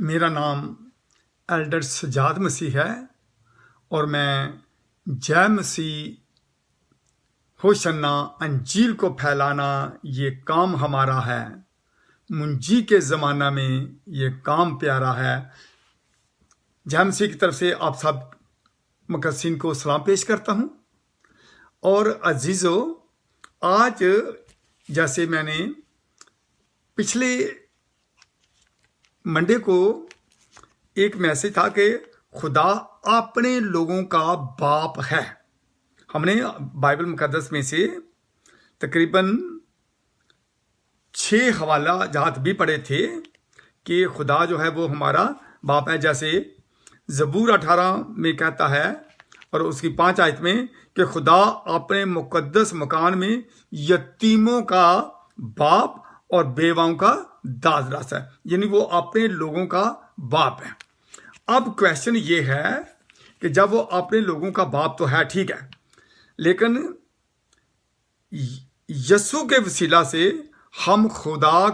मेरा नाम एल्डर सजाद मसीह है और मैं जय मसीह होशन्ना अंजील को फैलाना ये काम हमारा है। मुंजी के ज़माना में ये काम प्यारा है। जय मसीह की तरफ से आप सब मुकस्सिन को सलाम पेश करता हूँ। और अजीज़ो, आज जैसे मैंने पिछले मंडे को एक मैसेज था कि खुदा अपने लोगों का बाप है। हमने बाइबल मुकद्दस में से तकरीबन 6 हवाला जात भी पढ़े थे कि खुदा जो है वो हमारा बाप है। जैसे ज़बूर 18 में कहता है और उसकी 5 आयत में कि खुदा अपने मुकद्दस मकान में यतीमों का बाप और बेवाओं का दाद रास है, यानी वो अपने लोगों का बाप है। अब क्वेश्चन ये है कि जब वो अपने लोगों का बाप तो है, ठीक है, लेकिन यीशु के वसीला से हम खुदा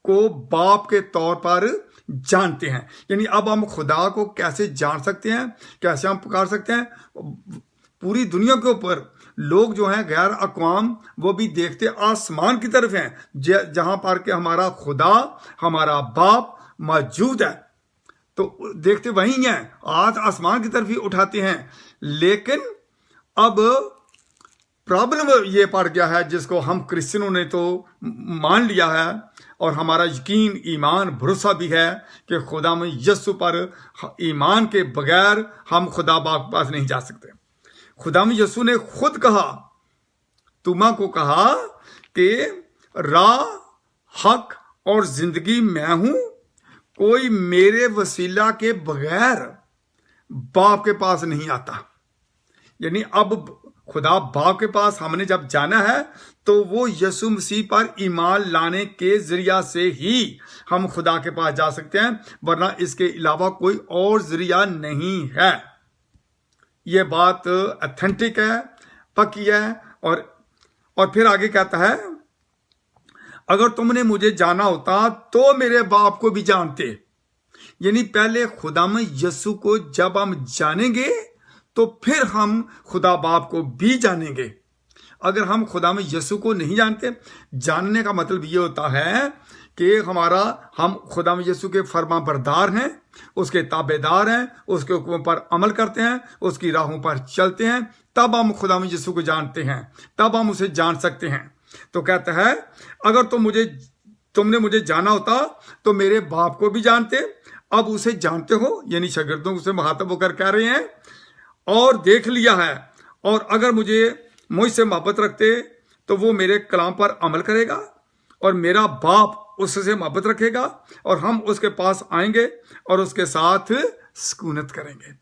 को बाप के तौर पर जानते हैं। यानी अब हम खुदा को कैसे जान सकते हैं, कैसे हम पुकार सकते हैं। पूरी दुनिया के ऊपर लोग जो हैं गैर अक़वाम, वो भी देखते आसमान की तरफ हैं जहां पर के हमारा खुदा, हमारा बाप मौजूद है, तो देखते वही हैं, हाथ आसमान की तरफ ही उठाते हैं। लेकिन अब प्रॉब्लम ये पड़ गया है, जिसको हम क्रिश्चियनों ने तो मान लिया है और हमारा यकीन, ईमान, भरोसा भी है कि खुदा में यीशु पर ईमान के बगैर हम खुदा बाप के पास नहीं जा सकते। खुदा में यीशु ने खुद कहा, तुमा को कहा कि राह, हक और जिंदगी मैं हूं, कोई मेरे वसीला के बगैर बाप के पास नहीं आता। यानी अब खुदा बाप के पास हमने जब जाना है तो वो यीशु मसीह पर ईमान लाने के जरिया से ही हम खुदा के पास जा सकते हैं, वरना इसके अलावा कोई और जरिया नहीं है। ये बात ऑथेंटिक है, पक्की है। और फिर आगे कहता है, अगर तुमने मुझे जाना होता तो मेरे बाप को भी जानते। यानी पहले खुदा में यीशु को जब हम जानेंगे तो फिर हम खुदा बाप को भी जानेंगे। अगर हम खुदा में यीशु को नहीं जानते, जानने का मतलब ये होता है कि हम खुदा में यीशु के फर्मा बरदार हैं, उसके ताबेदार हैं, उसके हुक्मों पर अमल करते हैं, उसकी राहों पर चलते हैं, तब हम खुदा में यीशु को जानते हैं, तब हम उसे जान सकते हैं। तो कहता है, अगर तुमने मुझे जाना होता तो मेरे बाप को भी जानते। अब उसे जानते हो, यानी शागिर्दों से मुखातब होकर कह रहे हैं, और देख लिया है। और अगर मुझसे मोहब्बत रखते तो वो मेरे कलाम पर अमल करेगा और मेरा बाप उससे मोहब्बत रखेगा और हम उसके पास आएंगे और उसके साथ सुकूनत करेंगे।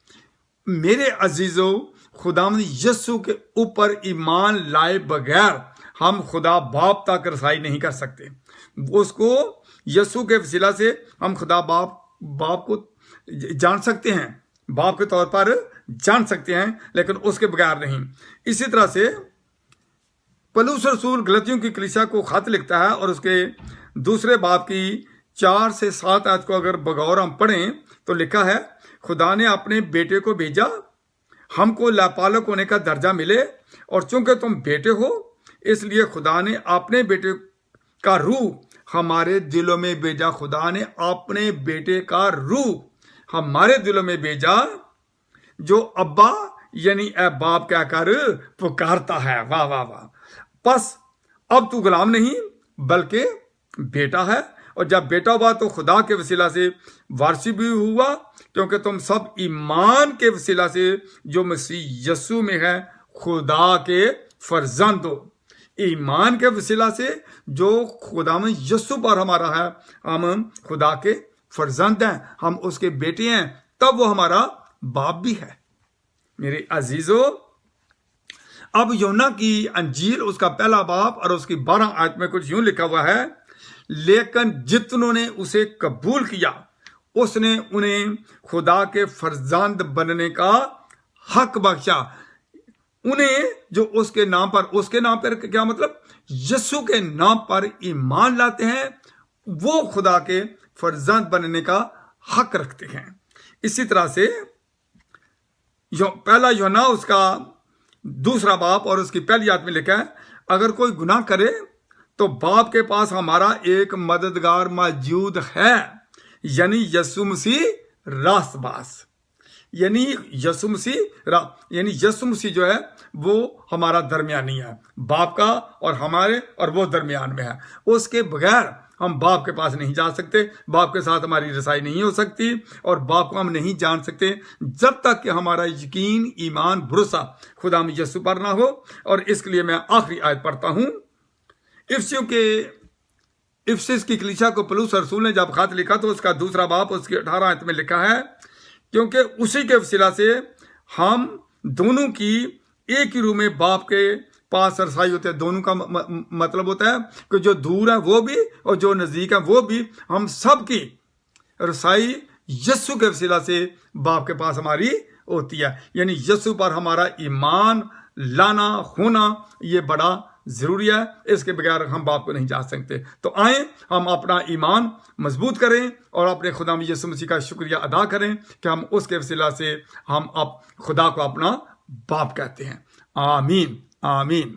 मेरे अजीजों, खुदावंद यीशु के ऊपर ईमान लाए बगैर हम खुदा बाप तक रसाई नहीं कर सकते। उसको यीशु के वसीला से हम खुदा बाप को जान सकते हैं, बाप के तौर पर जान सकते हैं, लेकिन उसके बगैर नहीं। इसी तरह से पौलुस रसूल गलतियों की कलीसिया को खत लिखता है और उसके दूसरे बाब की 4 से 7 आयत को अगर बगौर हम पढ़ें तो लिखा है, खुदा ने अपने बेटे को भेजा, हमको लापालक होने का दर्जा मिले, और चूंकि तुम बेटे हो इसलिए खुदा ने अपने बेटे का रूह हमारे दिलों में भेजा। खुदा ने अपने बेटे का रूह हमारे दिलों में भेजा, जो अब्बा यानी ए बाप कहकर पुकारता है। वाह वाह वाह। बस अब तू गुलाम नहीं बल्कि बेटा है, और जब बेटा हुआ तो खुदा के वसीला से वारसी भी हुआ, क्योंकि तुम सब ईमान के वसीला से जो मसीह यीशु में है खुदा के फर्जंद हो। ईमान के वसीला से जो खुदा में यीशु पर हमारा है, हम खुदा के फर्जंद हैं, हम उसके बेटे हैं, तब वो हमारा बाप भी है। मेरे अजीजों, अब योना की अंजील उसका पहला बाप और उसकी 12 आयत में कुछ यूं लिखा हुआ है, लेकिन जितनों ने उसे कबूल किया उसने उन्हें खुदा के फर्जंद बनने का हक बख्शा। उन्हें जो उसके नाम पर क्या मतलब, यीशु के नाम पर ईमान लाते हैं, वो खुदा के फर्जंद बनने का حق رکھتے ہیں۔ اسی طرح سے پہلا یوحنا اس کا 2 باب اور اس کی پہلی آیت میں لکھا ہے، اگر کوئی گناہ کرے تو باپ کے پاس ہمارا ایک مددگار موجود ہے، یعنی یسوع مسیح راست باز، یعنی یسوع مسیح جو ہے وہ ہمارا درمیانی ہے، باپ کا اور ہمارے اور وہ درمیان میں ہے۔ اس کے بغیر ہم باپ کے پاس نہیں جا سکتے، باپ کے ساتھ ہماری رسائی نہیں ہو سکتی، اور باپ کو ہم نہیں جان سکتے جب تک کہ ہمارا یقین، ایمان، بھروسہ خدا میں یسوع پر نہ ہو۔ اور اس کے لیے میں آخری آیت پڑھتا ہوں۔ افسس کی کلیسیا کو پولس رسول نے جب خط لکھا تو اس کا 2 باب اس کی 18 آیت میں لکھا ہے، کیونکہ اسی کے وسیلہ سے ہم دونوں کی ایک ہی روح میں باپ کے پاس رسائی ہوتے ہیں۔ دونوں کا مطلب ہوتا ہے کہ جو دور ہے وہ بھی اور جو نزدیک ہے وہ بھی، ہم سب کی رسائی یسوع کے وسیلہ سے باپ کے پاس ہماری ہوتی ہے۔ یعنی یسوع پر ہمارا ایمان لانا ہونا یہ بڑا ضروری ہے، اس کے بغیر ہم باپ کو نہیں جا سکتے۔ تو آئیں ہم اپنا ایمان مضبوط کریں اور اپنے خدا میں یسوع مسیح کا شکریہ ادا کریں کہ ہم اس کے وسیلہ سے ہم اب خدا کو اپنا باپ کہتے ہیں۔ آمین آمین۔